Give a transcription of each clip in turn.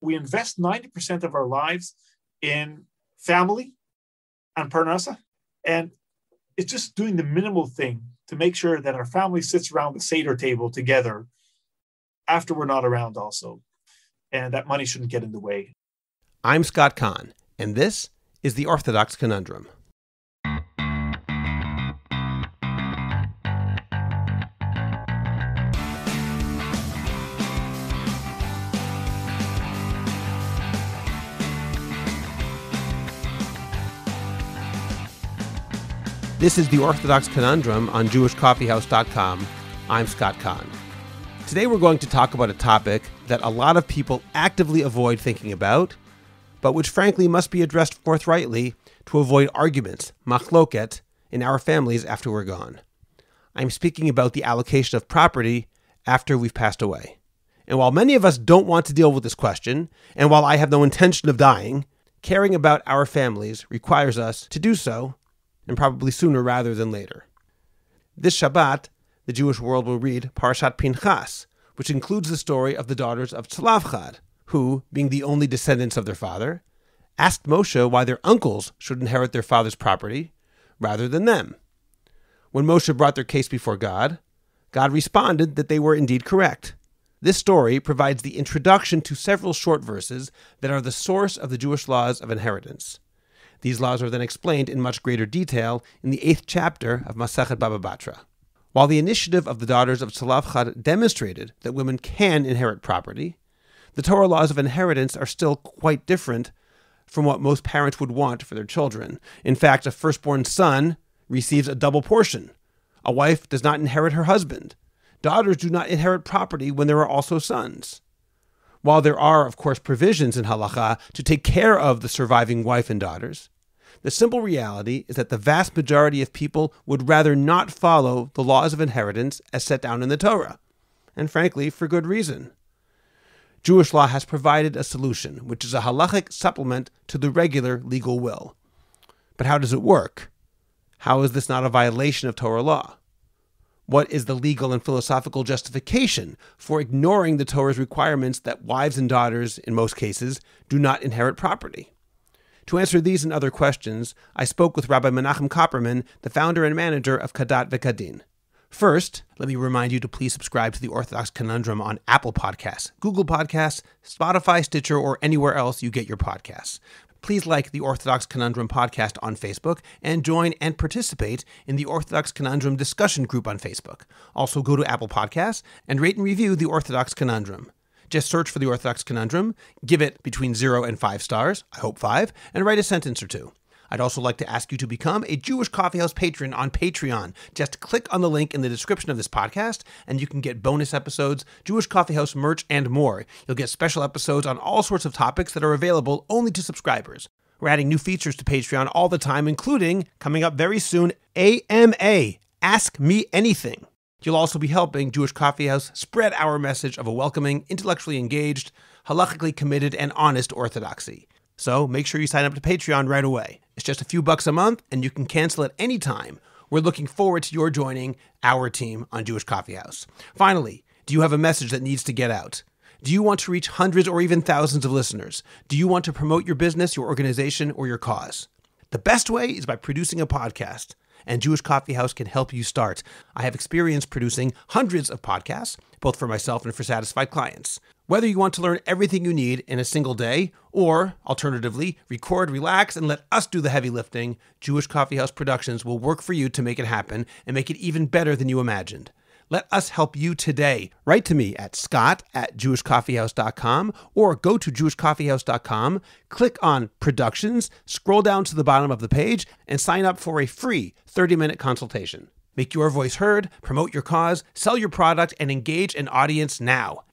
we invest 90% of our lives in family and parnasa, and it's just doing the minimal thing to make sure that our family sits around the Seder table together after we're not around also, and that money shouldn't get in the way. I'm Scott Kahn, and this is The Orthodox Conundrum. This is The Orthodox Conundrum on JewishCoffeehouse.com. I'm Scott Kahn. Today we're going to talk about a topic that a lot of people actively avoid thinking about, but which frankly must be addressed forthrightly to avoid arguments, machloket, in our families after we're gone. I'm speaking about the allocation of property after we've passed away. And while many of us don't want to deal with this question, and while I have no intention of dying, caring about our families requires us to do so, and probably sooner rather than later. This Shabbat, the Jewish world will read Parashat Pinchas, which includes the story of the daughters of Tzlavchad, who, being the only descendants of their father, asked Moshe why their uncles should inherit their father's property rather than them. When Moshe brought their case before God, God responded that they were indeed correct. This story provides the introduction to several short verses that are the source of the Jewish laws of inheritance. These laws are then explained in much greater detail in the 8th chapter of Masechet Baba Batra. While the initiative of the daughters of Tzlavchad demonstrated that women can inherit property, the Torah laws of inheritance are still quite different from what most parents would want for their children. In fact, a firstborn son receives a double portion. A wife does not inherit her husband. Daughters do not inherit property when there are also sons. While there are, of course, provisions in halacha to take care of the surviving wife and daughters, the simple reality is that the vast majority of people would rather not follow the laws of inheritance as set down in the Torah, and frankly, for good reason. Jewish law has provided a solution, which is a halachic supplement to the regular legal will. But how does it work? How is this not a violation of Torah law? What is the legal and philosophical justification for ignoring the Torah's requirements that wives and daughters, in most cases, do not inherit property? To answer these and other questions, I spoke with Rabbi Menachem Kopperman, the founder and manager of Kadat V'Kadin. First, let me remind you to please subscribe to the Orthodox Conundrum on Apple Podcasts, Google Podcasts, Spotify, Stitcher, or anywhere else you get your podcasts. Please like the Orthodox Conundrum podcast on Facebook and join and participate in the Orthodox Conundrum discussion group on Facebook. Also go to Apple Podcasts and rate and review the Orthodox Conundrum. Just search for the Orthodox Conundrum, give it between 0 and 5 stars, I hope 5, and write a sentence or two. I'd also like to ask you to become a Jewish Coffeehouse patron on Patreon. Just click on the link in the description of this podcast, and you can get bonus episodes, Jewish Coffeehouse merch, and more. You'll get special episodes on all sorts of topics that are available only to subscribers. We're adding new features to Patreon all the time, including, coming up very soon, AMA, Ask Me Anything. You'll also be helping Jewish Coffeehouse spread our message of a welcoming, intellectually engaged, halachically committed, and honest orthodoxy. So make sure you sign up to Patreon right away. It's just a few bucks a month, and you can cancel at any time. We're looking forward to your joining our team on Jewish Coffeehouse. Finally, do you have a message that needs to get out? Do you want to reach hundreds or even thousands of listeners? Do you want to promote your business, your organization, or your cause? The best way is by producing a podcast, and Jewish Coffeehouse can help you start. I have experience producing hundreds of podcasts, both for myself and for satisfied clients. Whether you want to learn everything you need in a single day, or, alternatively, record, relax, and let us do the heavy lifting, Jewish Coffeehouse Productions will work for you to make it happen and make it even better than you imagined. Let us help you today. Write to me at scott@jewishcoffeehouse.com or go to jewishcoffeehouse.com, click on Productions, scroll down to the bottom of the page, and sign up for a free 30-minute consultation. Make your voice heard, promote your cause, sell your product, and engage an audience now.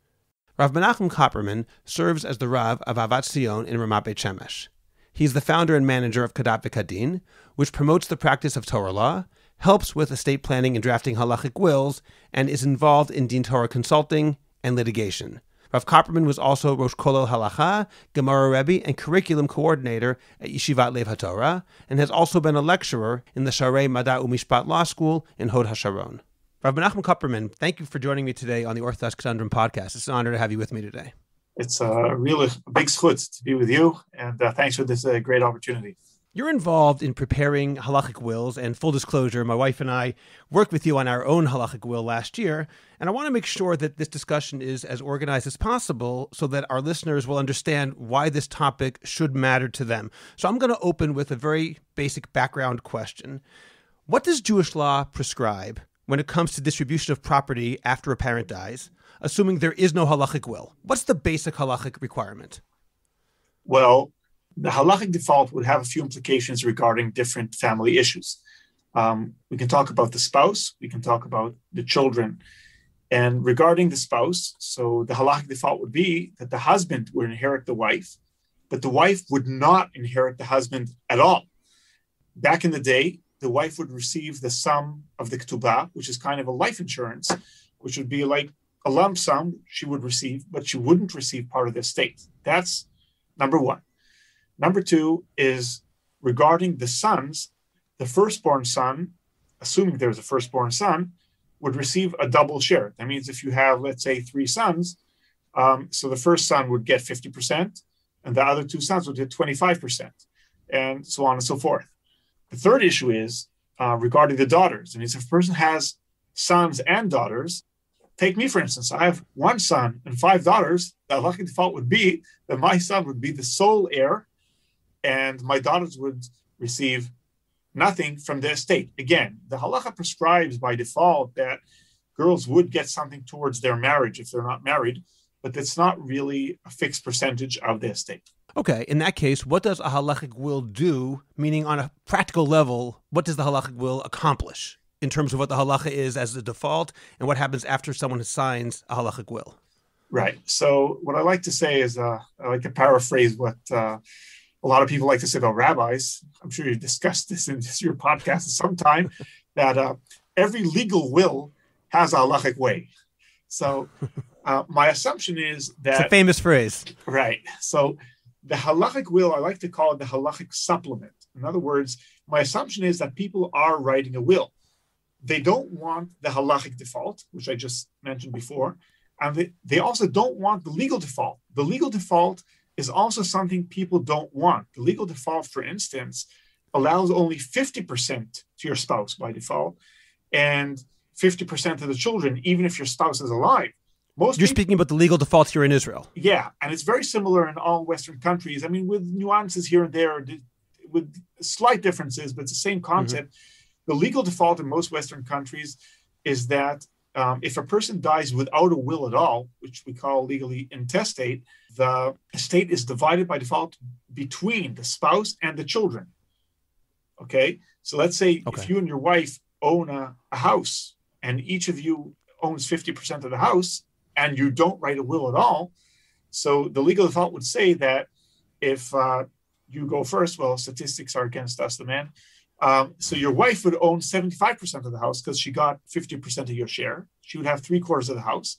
Rav Menachem Kopperman serves as the Rav of Avat Zion in Ramat Beit Shemesh. He's the founder and manager of Kadat V'Kadin, which promotes the practice of Torah law, helps with estate planning and drafting halachic wills, and is involved in Din Torah consulting and litigation. Rav Kopperman was also Rosh Kolel Halacha, Gemara Rebbe, and curriculum coordinator at Yeshivat Lev HaTorah, and has also been a lecturer in the Sharei Mada Umishpat Law School in Hod HaSharon. Rav Menachem Kopperman, thank you for joining me today on the Orthodox Conundrum podcast. It's an honor to have you with me today. It's really a big zchut to be with you, and thanks for this great opportunity. You're involved in preparing halachic wills, and full disclosure, my wife and I worked with you on our own halachic will last year, and I want to make sure that this discussion is as organized as possible so that our listeners will understand why this topic should matter to them. So I'm going to open with a very basic background question. What does Jewish law prescribe when it comes to distribution of property after a parent dies, assuming there is no halachic will? What's the basic halachic requirement? Well, the halachic default would have a few implications regarding different family issues. We can talk about the spouse, we can talk about the children. And regarding the spouse, so the halachic default would be that the husband would inherit the wife, but the wife would not inherit the husband at all. Back in the day, the wife would receive the sum of the ketubah, which is kind of a life insurance, which would be like a lump sum she would receive, but she wouldn't receive part of the estate. That's number one. Number two is regarding the sons, the firstborn son, assuming there's a firstborn son, would receive a double share. That means if you have, let's say, 3 sons, so the first son would get 50%, and the other 2 sons would get 25%, and so on and so forth. The third issue is regarding the daughters. And if a person has sons and daughters, take me, for instance, I have 1 son and 5 daughters. The halachic default would be that my son would be the sole heir, and my daughters would receive nothing from the estate. Again, the halacha prescribes by default that girls would get something towards their marriage if they're not married, but it's not really a fixed percentage of the estate. Okay, in that case, what does a halachic will do? Meaning, on a practical level, what does the halachic will accomplish in terms of what the halacha is as the default and what happens after someone signs a halachic will? Right. So what I like to say is, I like to paraphrase what a lot of people like to say about rabbis. I'm sure you discussed this in your podcast at some time, that every legal will has a halachic way. So my assumption is that... It's a famous phrase. Right. So the halachic will, I like to call it the halachic supplement. In other words, my assumption is that people are writing a will. They don't want the halachic default, which I just mentioned before, and they also don't want the legal default. The legal default is also something people don't want. The legal default, for instance, allows only 50% to your spouse by default and 50% to the children, even if your spouse is alive. You're speaking about the legal default here in Israel. Yeah, and it's very similar in all Western countries. I mean, with nuances here and there, with slight differences, but it's the same concept. Mm-hmm. The legal default in most Western countries is that if a person dies without a will at all, which we call legally intestate, the estate is divided by default between the spouse and the children. Okay? So let's say if you and your wife own a house and each of you owns 50% of the house and you don't write a will at all, so the legal default would say that if you go first, well, statistics are against us, the man. So your wife would own 75% of the house because she got 50% of your share. She would have 3/4 of the house.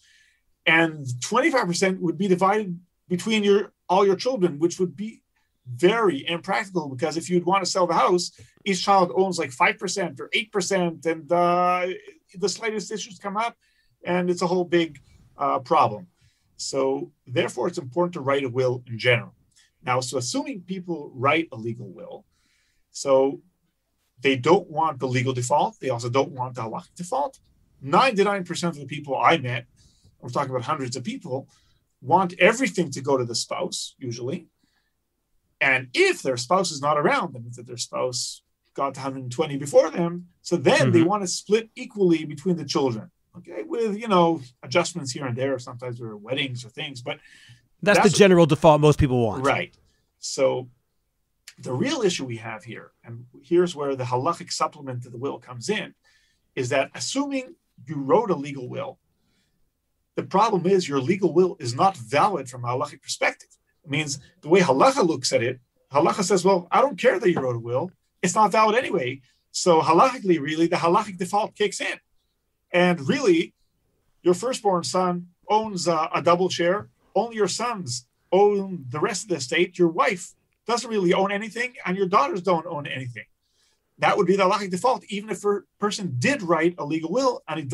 And 25% would be divided between all your children, which would be very impractical because if you'd want to sell the house, each child owns like 5% or 8%, and the slightest issues come up, and it's a whole big problem. So therefore, it's important to write a will in general. Now, so assuming people write a legal will, so they don't want the legal default. They also don't want the halachic default. 99% of the people I met, we're talking about hundreds of people, want everything to go to the spouse, usually. And if their spouse is not around, that means that their spouse got to 120 before them. So then they want to split equally between the children. Okay, with, adjustments here and there. Sometimes there are weddings or things, but that's the general default most people want. Right. So the real issue we have here, and here's where the halachic supplement to the will comes in, is that assuming you wrote a legal will, the problem is your legal will is not valid from a halachic perspective. It means the way halacha looks at it, halacha says, well, I don't care that you wrote a will. It's not valid anyway. So halachically, really, the halachic default kicks in. And really, your firstborn son owns a double share. Only your sons own the rest of the estate. Your wife doesn't really own anything, and your daughters don't own anything. That would be the halachic default, even if a person did write a legal will and he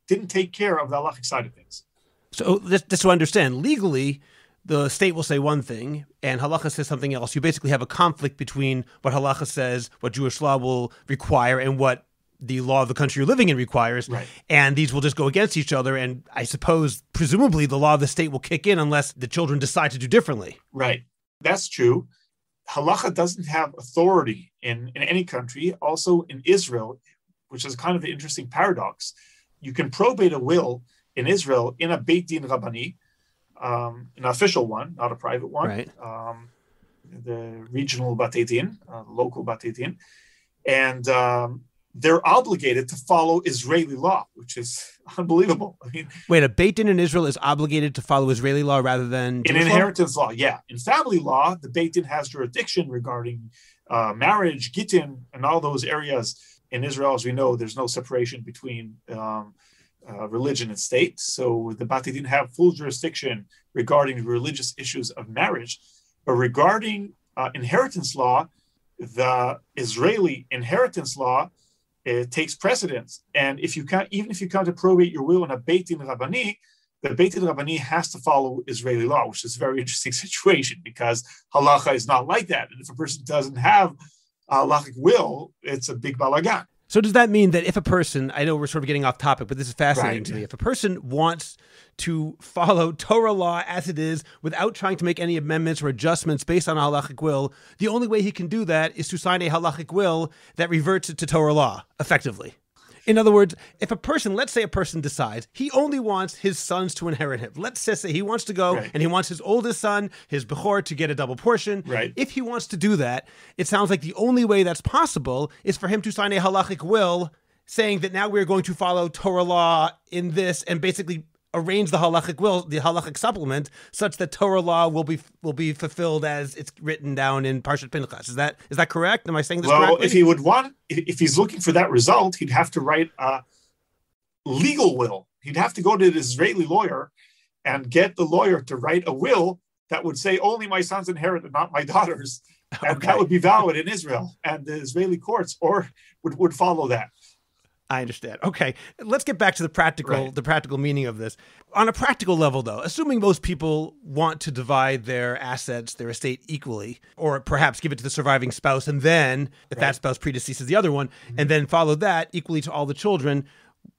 didn't take care of the halachic side of things. So just to understand, legally, the state will say one thing and halacha says something else. You basically have a conflict between what halacha says, what Jewish law will require, and what the law of the country you're living in requires. Right. And these will just go against each other. And I suppose, presumably, the law of the state will kick in unless the children decide to do differently. Right. That's true. Halacha doesn't have authority in any country. Also in Israel, which is kind of an interesting paradox. You can probate a will in Israel in a Beit Din Rabbani, an official one, not a private one, right. The regional Batei Din, local Batei Din. And they're obligated to follow Israeli law, which is unbelievable. I mean, wait, a Beit Din in Israel is obligated to follow Israeli law rather than Jewish in inheritance law? Yeah. In family law, the Beit Din has jurisdiction regarding marriage, gittin, and all those areas. In Israel, as we know, there's no separation between religion and state. So the Batei Din have full jurisdiction regarding religious issues of marriage. But regarding inheritance law, the Israeli inheritance law takes precedence. And if you can't, even if you come to probate your will in a Beit Din Rabbani, the Beit Din Rabbani has to follow Israeli law, which is a very interesting situation because halacha is not like that. And if a person doesn't have a halachic will, it's a big balagan. So does that mean that if a person, I know we're sort of getting off topic, but this is fascinating to me. If a person wants to follow Torah law as it is without trying to make any amendments or adjustments based on a halachic will, the only way he can do that is to sign a halachic will that reverts it to Torah law, effectively. In other words, if a person, let's say a person decides he only wants his sons to inherit him. Let's just say he wants to go and he wants his oldest son, his Bechor, to get a double portion. Right. If he wants to do that, it sounds like the only way that's possible is for him to sign a halachic will saying that now we're going to follow Torah law in this and basically arrange the halachic will, the halachic supplement, such that Torah law will be fulfilled as it's written down in Parshat Pinchas. Is that correct? Am I saying this correctly? Well, if he's looking for that result, he'd have to write a legal will. He'd have to go to the Israeli lawyer and get the lawyer to write a will that would say only my sons inherit and not my daughters. And that would be valid in Israel. And the Israeli courts would follow that. I understand. Okay, let's get back to the practical meaning of this. On a practical level, though, assuming most people want to divide their assets, their estate equally, or perhaps give it to the surviving spouse, and then, if that spouse predeceases the other one, and then follow that equally to all the children,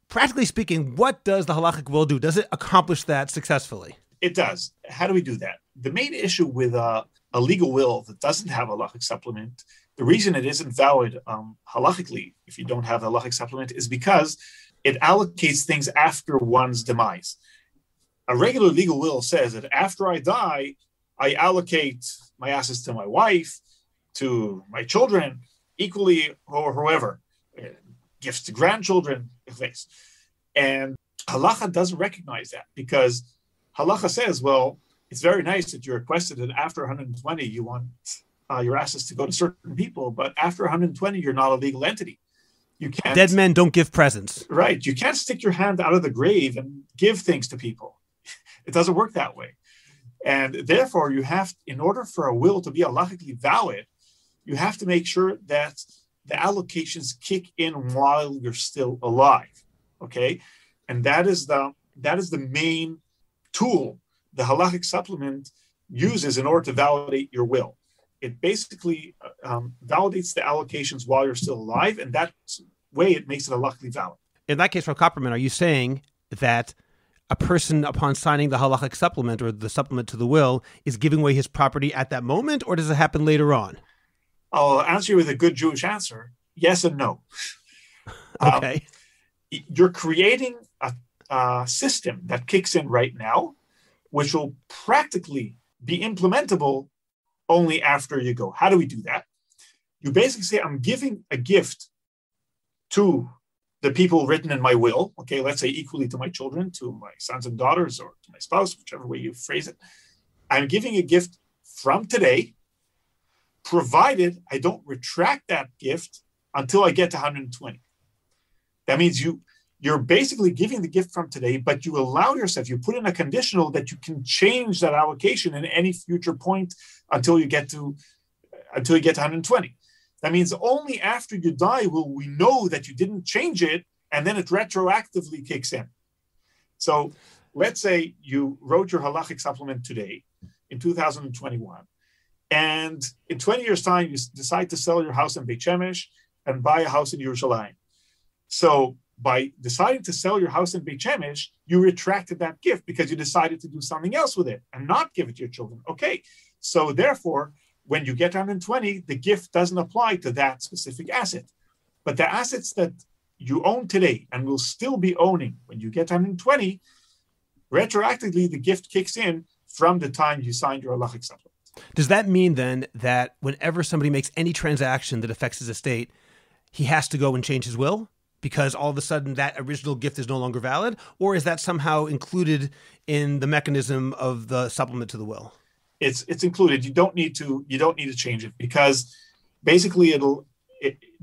practically speaking, what does the halachic will do? Does it accomplish that successfully? It does. How do we do that? The main issue with a legal will that doesn't have a halachic supplement, the reason it isn't valid halachically, if you don't have a halachic supplement, is because it allocates things after one's demise. A regular legal will says that after I die, I allocate my assets to my wife, to my children, equally, or whoever, gifts to grandchildren, things. And halacha doesn't recognize that because halacha says, well, it's very nice that you requested that after 120 you want your assets to go to certain people, but after 120 you're not a legal entity. You can't. Dead men don't give presents. Right. You can't stick your hand out of the grave and give things to people. It doesn't work that way. And therefore you have, in order for a will to be halachically valid, you have to make sure that the allocations kick in while you're still alive. Okay. And that is the main tool the halachic supplement uses in order to validate your will. It basically validates the allocations while you're still alive, and that way it makes it halachically valid. In that case, Rav Copperman, are you saying that a person, upon signing the halachic supplement or the supplement to the will, is giving away his property at that moment, or does it happen later on? I'll answer you with a good Jewish answer. Yes and no. Okay. You're creating a system that kicks in right now, which will practically be implementable only after you go. How do we do that? You basically say, I'm giving a gift to the people written in my will, okay, let's say equally to my children, to my sons and daughters, or to my spouse, whichever way you phrase it. I'm giving a gift from today, provided I don't retract that gift until I get to 120. That means you're basically giving the gift from today, but you allow yourself, you put in a conditional that you can change that allocation in any future point until you get to 120. That means only after you die will we know that you didn't change it, and then it retroactively kicks in. So let's say you wrote your halachic supplement today. in 2021, and in 20 years' time, you decide to sell your house in Beit Shemesh and buy a house in Yerushalayim. So by deciding to sell your house in Beit Shemesh, you retracted that gift because you decided to do something else with it and not give it to your children. Okay, so therefore, when you get 120, the gift doesn't apply to that specific asset. But the assets that you own today and will still be owning when you get 120, retroactively, the gift kicks in from the time you signed your halachic supplement. Does that mean then that whenever somebody makes any transaction that affects his estate, he has to go and change his will because all of a sudden that original gift is no longer valid? Or is that somehow included in the mechanism of the supplement to the will? It's included. You don't need to change it because basically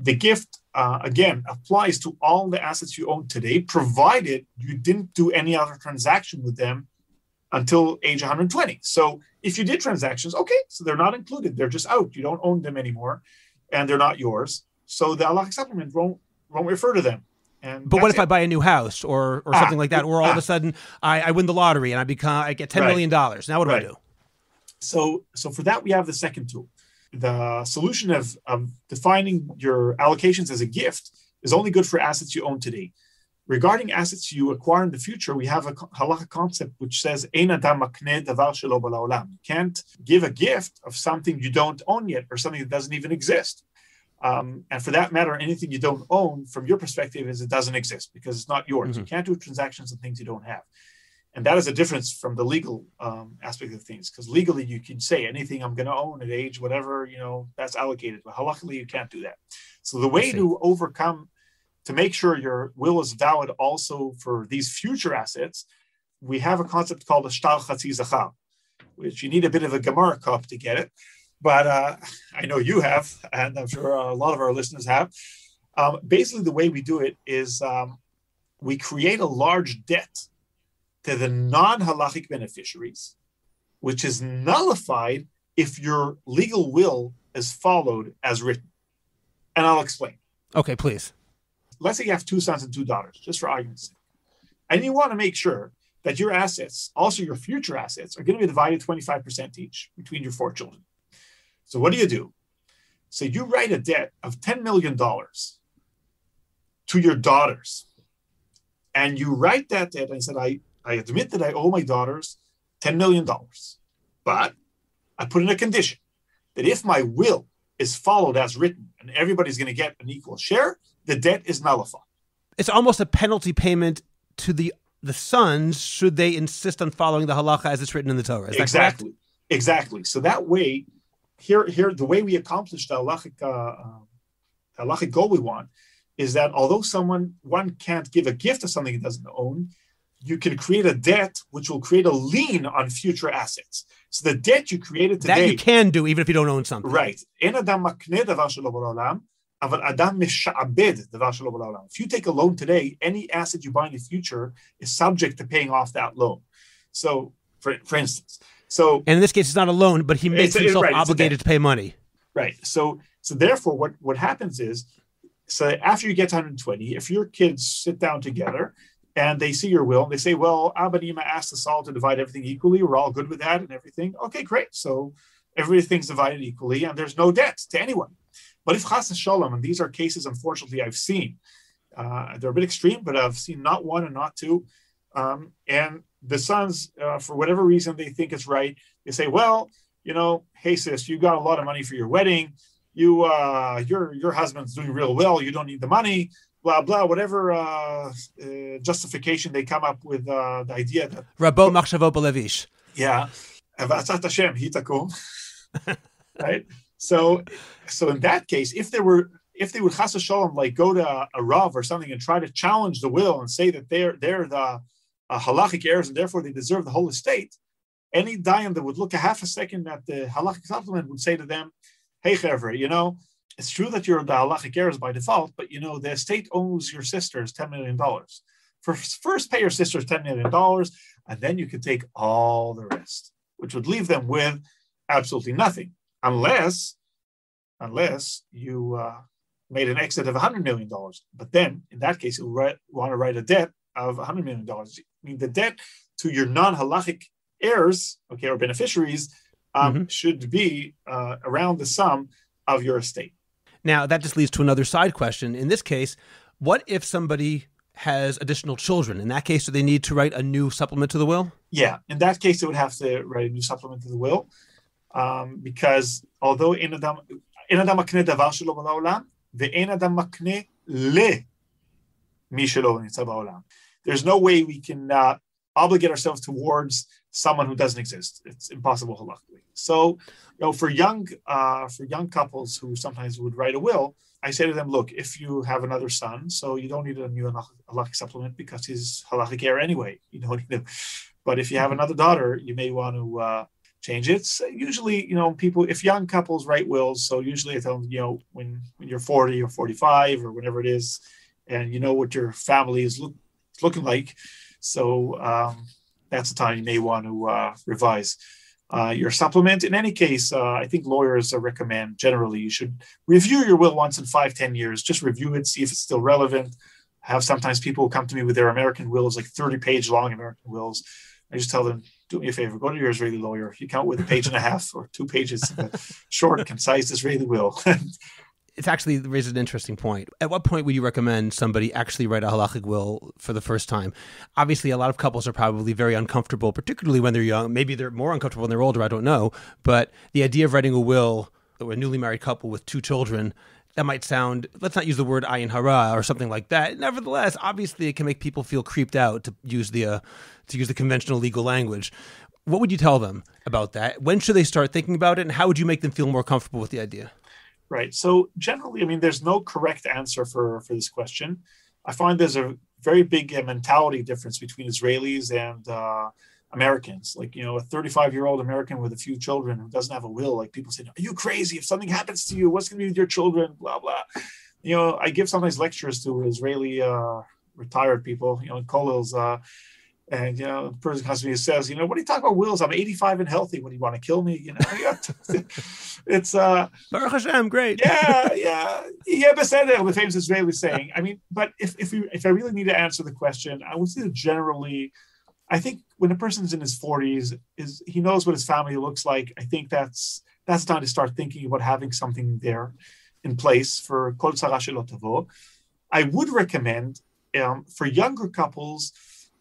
the gift again applies to all the assets you own today, provided you didn't do any other transaction with them until age 120. So if you did transactions, okay, so they're not included. They're just out. You don't own them anymore, and they're not yours. So the halachic supplement won't refer to them. But what if I buy a new house or something like that, or all of a sudden I win the lottery and I get $10 million? Now what do I do? So for that, we have the second tool. The solution of defining your allocations as a gift is only good for assets you own today. Regarding assets you acquire in the future, we have a halakha concept which says, Ein adam makneh davar shelo bo la'olam. You can't give a gift of something you don't own yet or something that doesn't even exist. And for that matter, anything you don't own, from your perspective, is it doesn't exist because it's not yours. You can't do transactions on things you don't have. And that is a difference from the legal aspect of things, because legally you can say anything I'm going to own at age whatever, that's allocated. But halakhically, you can't do that. So the way to make sure your will is valid also for these future assets, we have a concept called a shtar chatzi zachar, which you need a bit of a Gemara cup to get it. But I know you have, and I'm sure a lot of our listeners have. Basically, the way we do it is we create a large debt to the non-halachic beneficiaries, which is nullified if your legal will is followed as written. And I'll explain. Okay, please. Let's say you have 2 sons and 2 daughters, just for argument's sake. And you want to make sure that your assets, also your future assets, are going to be divided 25% each between your 4 children. So what do? So you write a debt of $10 million to your daughters. And you write that debt, and I said, I admit that I owe my daughters $10 million. But I put in a condition that if my will is followed as written and everybody's going to get an equal share, the debt is nullified. It's almost a penalty payment to the sons should they insist on following the halacha as it's written in the Torah. Is that correct? Exactly. So that way, here, the way we accomplish the halachic goal we want is that although one can't give a gift to something it doesn't own, you can create a debt which will create a lien on future assets. So the debt you created today... That you can do even if you don't own something. Right. Ein adam makneh davar shelo bo la'olam, aval adam mesha'abed davar shelo bo la'olam. If you take a loan today, any asset you buy in the future is subject to paying off that loan. So, for instance... And in this case, it's not a loan, but he makes himself obligated to pay money. Right. So therefore, what happens is, so after you get to 120, if your kids sit down together and they see your will and they say, well, Abba and Ima asked us all to divide everything equally. We're all good with that and everything. Okay, great. So everything's divided equally and there's no debt to anyone. But if chas v'shalom, and these are cases, unfortunately, I've seen, they're a bit extreme, but I've seen not one and not two. And the sons, for whatever reason, they think it's right. They say, well, hey, sis, you got a lot of money for your wedding. Your husband's doing real well. You don't need the money, blah, blah, whatever justification they come up with the idea that... Rabo machshavot b'levish. Yeah. V'atzat Hashem hi takum. Right? So in that case, if they would chas v'shalom, like go to a Rav or something and try to challenge the will and say that they're the halachic heirs and therefore they deserve the whole estate, any dayan that would look a half a second at the halachic supplement would say to them, hey, Chevra, it's true that you're the halachic heirs by default, but the estate owes your sisters $10 million. First pay your sisters $10 million, and then you can take all the rest, which would leave them with absolutely nothing, unless you made an exit of $100 million. But then, in that case, you want to write a debt of $100 million. I mean, the debt to your non-halachic heirs, or beneficiaries, should be around the sum of your estate. Now, that just leads to another side question. In this case, what if somebody has additional children? In that case, do they need to write a new supplement to the will? Yeah, in that case, they would have to write a new supplement to the will, because although אין אדם מקנה דבר שלו בעולם, ואין אדם מקנה למי שלא נמצא בעולם. There's no way we can obligate ourselves towards someone who doesn't exist. It's impossible halakhically. So, for young couples who sometimes would write a will, I say to them, look, if you have another son, so you don't need a new halakhic supplement because he's halakhic heir anyway. You don't need him. But if you have another daughter, you may want to change it. So usually, people, if young couples write wills, so usually I tell them, when you're 40 or 45 or whatever it is, and you know what your family is looking like, so that's the time you may want to revise your supplement. In any case, I think lawyers recommend generally you should review your will once in 5-10 years. Just review it, see if it's still relevant. I have sometimes people come to me with their American wills, like 30-page long American wills. I just tell them, do me a favor, go to your Israeli lawyer. You come with a page and a half or 2 pages, short, concise Israeli will. It's actually raises an interesting point. At what point would you recommend somebody actually write a halachic will for the first time? Obviously, a lot of couples are probably very uncomfortable, particularly when they're young. Maybe they're more uncomfortable when they're older, I don't know. But the idea of writing a will, a newly married couple with 2 children, that might sound, let's not use the word ayin hara or something like that. Nevertheless, obviously, it can make people feel creeped out, to use the conventional legal language. What would you tell them about that? When should they start thinking about it, and how would you make them feel more comfortable with the idea? Right. So generally, there's no correct answer for this question. I find there's a very big mentality difference between Israelis and Americans. Like, a 35-year-old American with a few children who doesn't have a will, like people say, are you crazy? If something happens to you, what's going to be with your children? Blah, blah. I give sometimes lectures to Israeli retired people, in kollels, and, the person comes to me and says, what are you talking about wills? I'm 85 and healthy. What, do you want to kill me? It's Baruch Hashem, great. Yeah. The famous Israeli saying. But if I really need to answer the question, I would say that generally, I think when a person's in his 40s, he knows what his family looks like. I think that's time to start thinking about having something there in place for kol tzara shelo tavo. I would recommend for younger couples,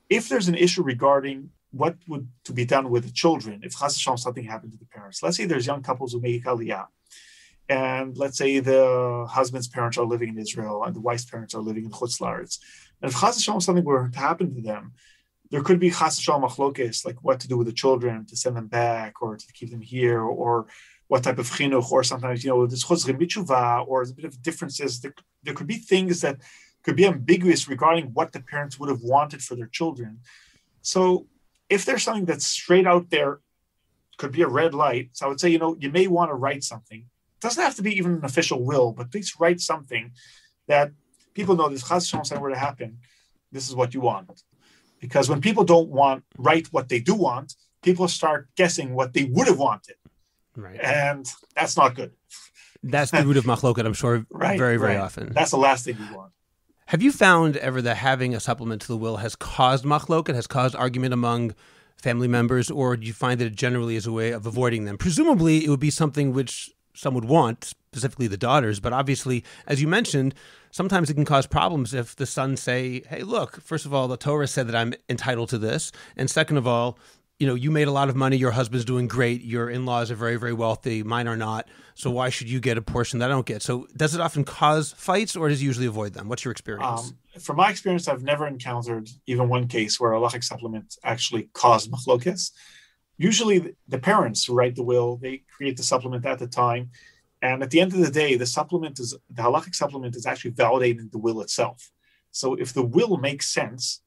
if there's an issue regarding what would to be done with the children, if chas v'shalom something happened to the parents. Let's say there's young couples who make aliyah, and let's say the husband's parents are living in Israel and the wife's parents are living in Chutz La'aretz. And if chas v'shalom something were to happen to them, there could be chas v'shalom machlokes, like what to do with the children, to send them back or to keep them here, or what type of chinuch, or sometimes, there's chozrim b'tshuva, or there's a bit of differences. There could be things that could be ambiguous regarding what the parents would have wanted for their children. So if there's something that's straight out there, could be a red light. So I would say, you may want to write something. It doesn't have to be even an official will, but please write something that people know this chas v'shalom something were to happen. This is what you want. Because when people don't write what they do want, people start guessing what they would have wanted. Right. And that's not good. That's the root of machloket, I'm sure, very often. That's the last thing you want. Have you found ever that having a supplement to the will has caused machloket, has caused argument among family members, or do you find that it generally is a way of avoiding them? Presumably, it would be something which some would want, specifically the daughters, but obviously, as you mentioned, sometimes it can cause problems if the sons say, hey, look, first of all, the Torah said that I'm entitled to this, and second of all, you made a lot of money, your husband's doing great, your in-laws are very, very wealthy, mine are not, so why should you get a portion that I don't get? So does it often cause fights, or does it usually avoid them? What's your experience? From my experience, I've never encountered even one case where a halachic supplement actually caused machlokes. Usually the parents who write the will, they create the supplement at the time, and at the end of the day, the halachic supplement is actually validating the will itself. So if the will makes sense,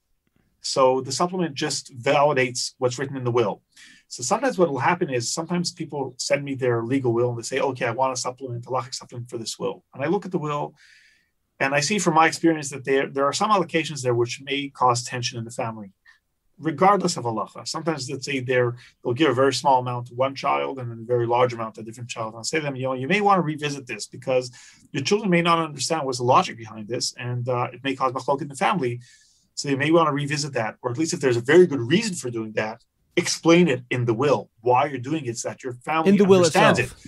so the supplement just validates what's written in the will. So sometimes what will happen is sometimes people send me their legal will and they say, okay, I want a supplement, a halachic supplement for this will. And I look at the will and I see from my experience that there are some allocations there which may cause tension in the family, regardless of halacha. Sometimes let's say they'll give a very small amount to one child and then a very large amount to a different child. And I'll say to them, you may want to revisit this because your children may not understand what's the logic behind this, and it may cause machlok in the family. So you may want to revisit that, or at least if there's a very good reason for doing that, explain it in the will, why you're doing it, so that your family in the will understands itself.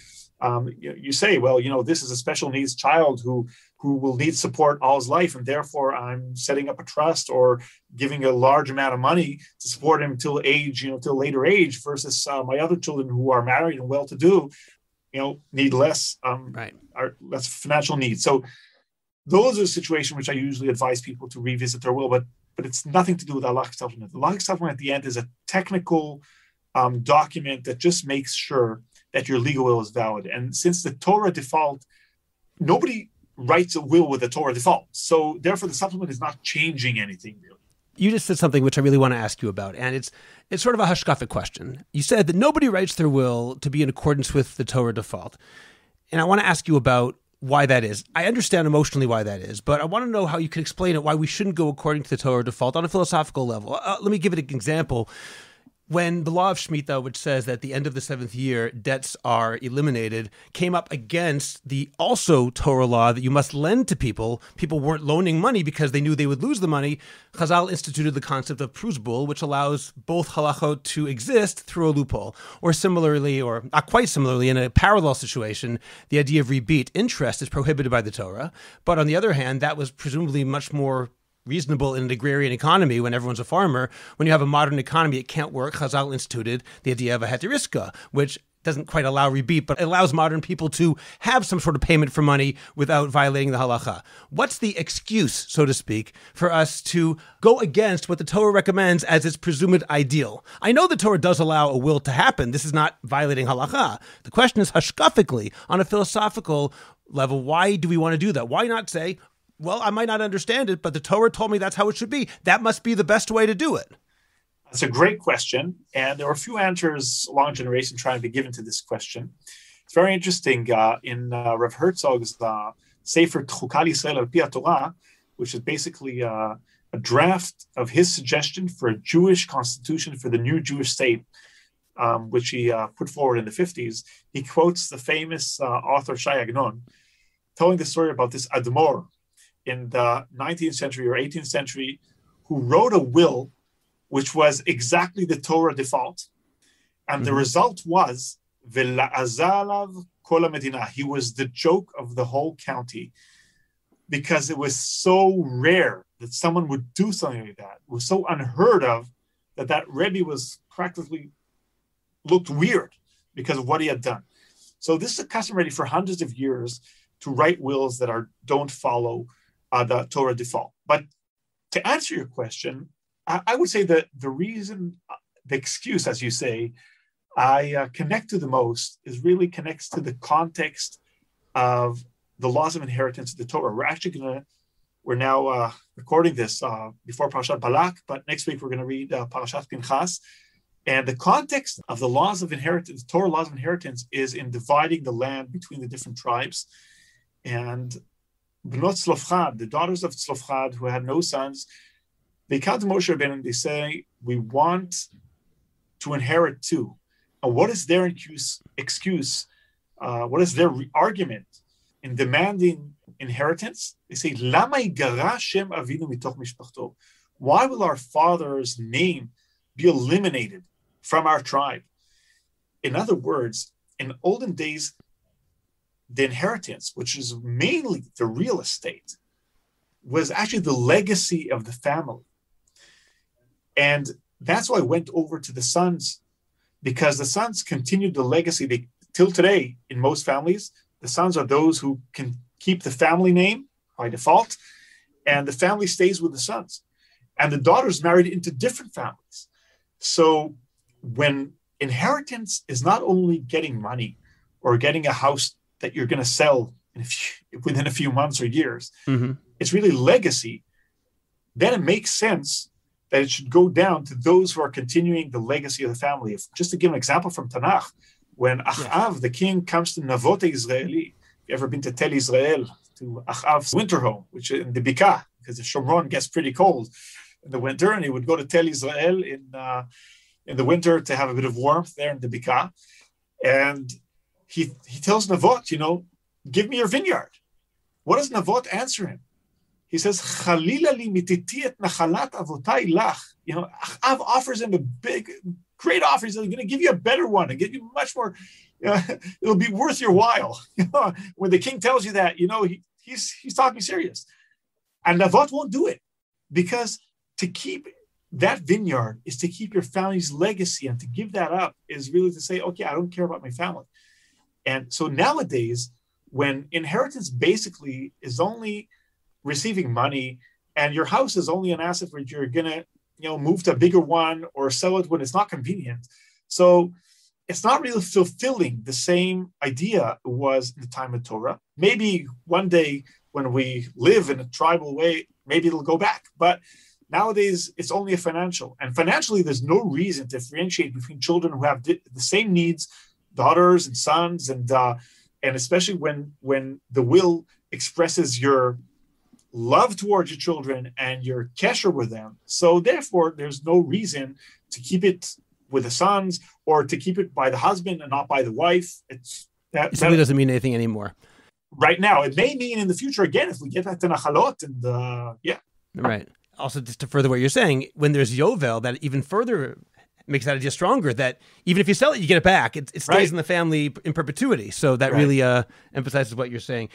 You say, well, this is a special needs child who will need support all his life, and therefore I'm setting up a trust or giving a large amount of money to support him till later age, versus my other children who are married and well-to-do, need less, are less financial needs. So those are situations which I usually advise people to revisit their will, but it's nothing to do with halakhic settlement. The halakhic settlement at the end is a technical document that just makes sure that your legal will is valid. And since the Torah default, nobody writes a will with the Torah default. So therefore, the supplement is not changing anything really. You just said something which I really want to ask you about, and it's sort of a hashkafic question. You said that nobody writes their will to be in accordance with the Torah default. And I want to ask you about why that is. I understand emotionally why that is, but I want to know how you can explain it, why we shouldn't go according to the Torah default on a philosophical level. Let me give it an example. When the law of Shemitah, which says that at the end of the seventh year, debts are eliminated, came up against the also Torah law that you must lend to people. People weren't loaning money because they knew they would lose the money. Chazal instituted the concept of pruzbul, which allows both halachot to exist through a loophole. Or similarly, or not quite similarly, in a parallel situation, the idea of rebate, interest, is prohibited by the Torah. But on the other hand, that was presumably much more reasonable in an agrarian economy when everyone's a farmer. When you have a modern economy, it can't work. Chazal instituted the idea of a heteriska, which doesn't quite allow rebate, but it allows modern people to have some sort of payment for money without violating the halacha. What's the excuse, so to speak, for us to go against what the Torah recommends as its presumed ideal? I know the Torah does allow a will to happen. This is not violating halacha. The question is hashkafically, on a philosophical level, why do we want to do that? Why not say, well, I might not understand it, but the Torah told me that's how it should be. That must be the best way to do it. That's a great question. And there are a few answers along generation trying to be given to this question. It's very interesting. In Rav Herzog's Sefer Tchukah Yisrael al Pi Torah, which is basically a draft of his suggestion for a Jewish constitution for the new Jewish state, which he put forward in the 50s, he quotes the famous author Shai Agnon, telling the story about this Admor in the 19th century or 18th century, who wrote a will which was exactly the Torah default. And the result was, Vela'azalav kol hamedina. He was the joke of the whole county, because it was so rare that someone would do something like that. It was so unheard of that Rebbe was practically looked weird because of what he had done. So this is a custom already for hundreds of years to write wills that don't follow the Torah default. But to answer your question, I would say that the reason, the excuse, as you say, I connect to the most really connects to the context of the laws of inheritance of the Torah. We're now recording this before Parashat Balak, but next week we're going to read Parashat Pinchas. And the context of the laws of inheritance, Torah laws of inheritance, is in dividing the land between the different tribes. And Bnot Tzlofchad, the daughters of Tzlofchad, who had no sons, they come to Moshe Rabbeinu and they say, we want to inherit too. And what is their excuse? What is their argument in demanding inheritance? They say, Lama yigara shem avinu mitoch mishpachto. Why will our father's name be eliminated from our tribe? In other words, in olden days, the inheritance, which is mainly the real estate, was actually the legacy of the family. And that's why I went over to the sons, because the sons continued the legacy. Till today, in most families, the sons are those who can keep the family name by default, and the family stays with the sons. And the daughters married into different families. So when inheritance is not only getting money or getting a house that you're going to sell within a few months or years, it's really legacy, then it makes sense that it should go down to those who are continuing the legacy of the family. Just to give an example from Tanakh, when Achav, the king, comes to Navot Israeli, if you ever been to Tel Israel, to Achav's winter home, which is in the Bika, because the Shomron gets pretty cold in the winter, and he would go to Tel Israel in the winter to have a bit of warmth there in the Bika. And he tells Navot, give me your vineyard. What does Navot answer him? He says, Chalila li mititi et nachalat avotai lach. Achav offers him a big great offers. He's going to give you a better one and give you much more. It'll be worth your while. When the king tells you that, he's talking serious. And Navot won't do it, because to keep that vineyard is to keep your family's legacy, and to give that up is really to say, okay, I don't care about my family. And so nowadays, when inheritance basically is only receiving money, and your house is only an asset where you're going to, move to a bigger one or sell it when it's not convenient. So it's not really fulfilling the same idea it was in the time of Torah. Maybe one day when we live in a tribal way, maybe it'll go back. But nowadays, it's only a financial. And financially, there's no reason to differentiate between children who have the same needs, daughters and sons, and especially when the will expresses your love towards your children and your kesher with them. So therefore, there's no reason to keep it with the sons or to keep it by the husband and not by the wife. It really doesn't mean anything anymore. Right now, it may mean in the future again if we get back to Nachalot and yeah. Right. Also, just to further what you're saying, when there's Yovel, that even further makes that idea stronger, that even if you sell it, you get it back. It stays in the family in perpetuity. So that really emphasizes what you're saying.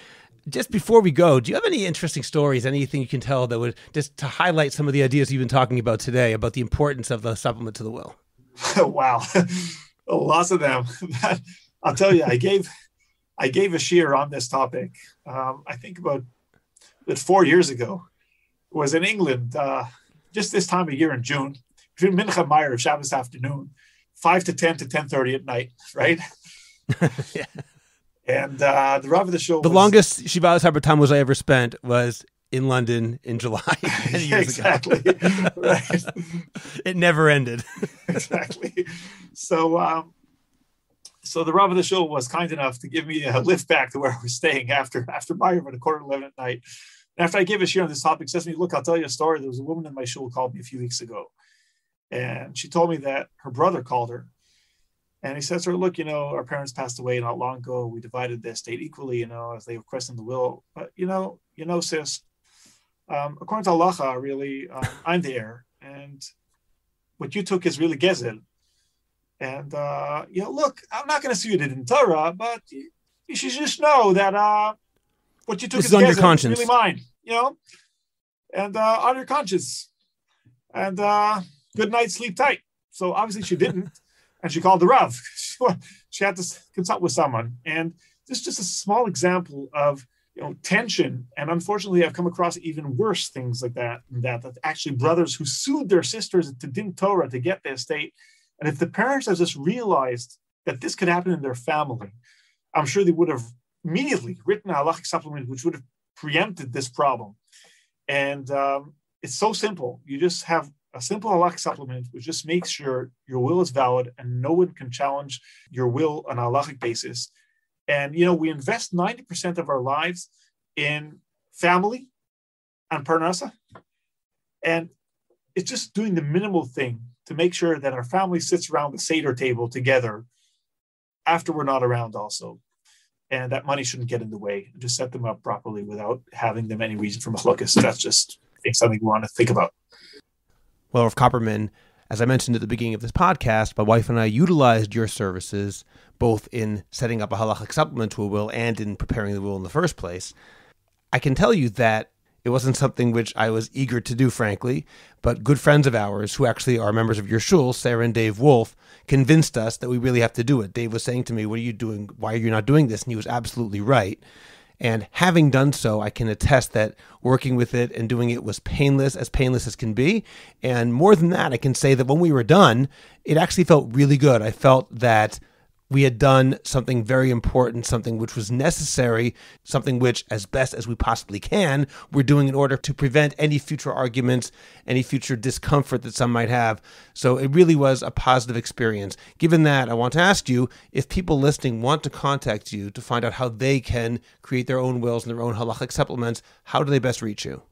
Just before we go, do you have any interesting stories, anything you can tell that would just to highlight some of the ideas you've been talking about today about the importance of the supplement to the will? Wow. Lots of them. I'll tell you, I gave a shiur on this topic, I think about 4 years ago. It was in England, just this time of year in June, between Mincha and Meyer of Shabbos afternoon, 5 to 10 to 10:30 at night, right? Yeah. And the Rav of the show. The longest Shiva's Habertam was I ever spent was in London in July. Many years exactly. ago. Right. It never ended. Exactly. So the Rav of the show was kind enough to give me a lift back to where I was staying after Meyer at 11:15 at night. And after I gave a shiur on this topic, says to me, look, I'll tell you a story. There was a woman in my shul who called me a few weeks ago. And she told me that her brother called her. And he says to her, look, our parents passed away not long ago. We divided the estate equally, as they requested in the will. But, sis, according to halacha, really, I'm the heir. And what you took is really gezel. And, look, I'm not going to sue you in Torah, but you should just know that what you took is on your gezel. It's conscience. really mine, and on your conscience. And good night, sleep tight. So obviously she didn't. And she called the Rav. She had to consult with someone. And this is just a small example of tension. And unfortunately, I've come across even worse things like that actually brothers who sued their sisters to Din Torah to get the estate. And if the parents had just realized that this could happen in their family, I'm sure they would have immediately written a halachic supplement which would have preempted this problem. And it's so simple. You just have a simple halachic supplement which just makes sure your will is valid and no one can challenge your will on a halachic basis. And, we invest 90% of our lives in family and parnasa. And it's just doing the minimal thing to make sure that our family sits around the Seder table together after we're not around also. And that money shouldn't get in the way. Just set them up properly without having them any reason for machlokas. That's just something we want to think about. Well, Rav Copperman, as I mentioned at the beginning of this podcast, my wife and I utilized your services both in setting up a halachic supplement to a will and in preparing the will in the first place. I can tell you that it wasn't something which I was eager to do, frankly, but good friends of ours who actually are members of your shul, Sarah and Dave Wolf, convinced us that we really have to do it. Dave was saying to me, what are you doing? Why are you not doing this? And he was absolutely right. And having done so, I can attest that working with it and doing it was painless as can be. And more than that, I can say that when we were done, it actually felt really good. I felt that we had done something very important, something which was necessary, something which, as best as we possibly can, we're doing in order to prevent any future arguments, any future discomfort that some might have. So it really was a positive experience. Given that, I want to ask you, if people listening want to contact you to find out how they can create their own wills and their own halachic supplements, how do they best reach you?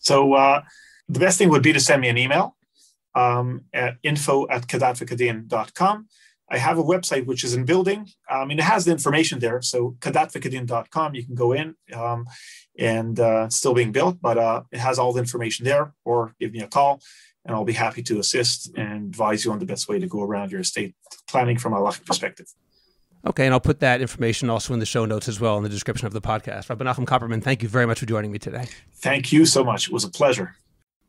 So the best thing would be to send me an email at info@kadatvikadin.com. I have a website which is in building. It has the information there. So kadatvikadin.com, you can go in and it's still being built, but it has all the information there, or give me a call and I'll be happy to assist and advise you on the best way to go around your estate planning from a halachic perspective. Okay, and I'll put that information also in the show notes as well in the description of the podcast. Rabbi Nachum Kopperman, thank you very much for joining me today. Thank you so much. It was a pleasure.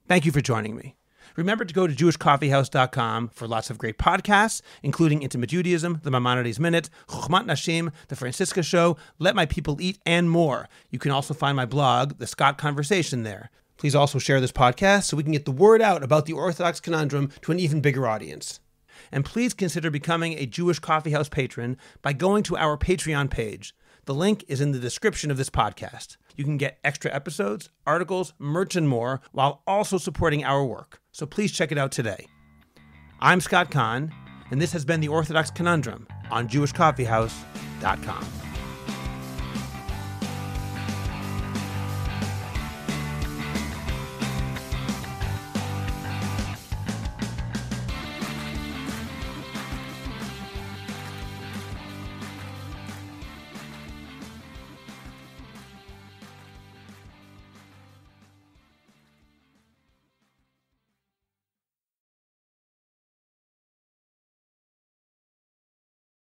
Thank you for joining me. Remember to go to jewishcoffeehouse.com for lots of great podcasts, including Intimate Judaism, The Maimonides Minute, Chochmat Nashim, The Francisca Show, Let My People Eat, and more. You can also find my blog, The Scott Conversation, there. Please also share this podcast so we can get the word out about the Orthodox Conundrum to an even bigger audience. And please consider becoming a Jewish Coffee House patron by going to our Patreon page. The link is in the description of this podcast. You can get extra episodes, articles, merch, and more, while also supporting our work. So please check it out today. I'm Scott Kahn, and this has been The Orthodox Conundrum on jewishcoffeehouse.com.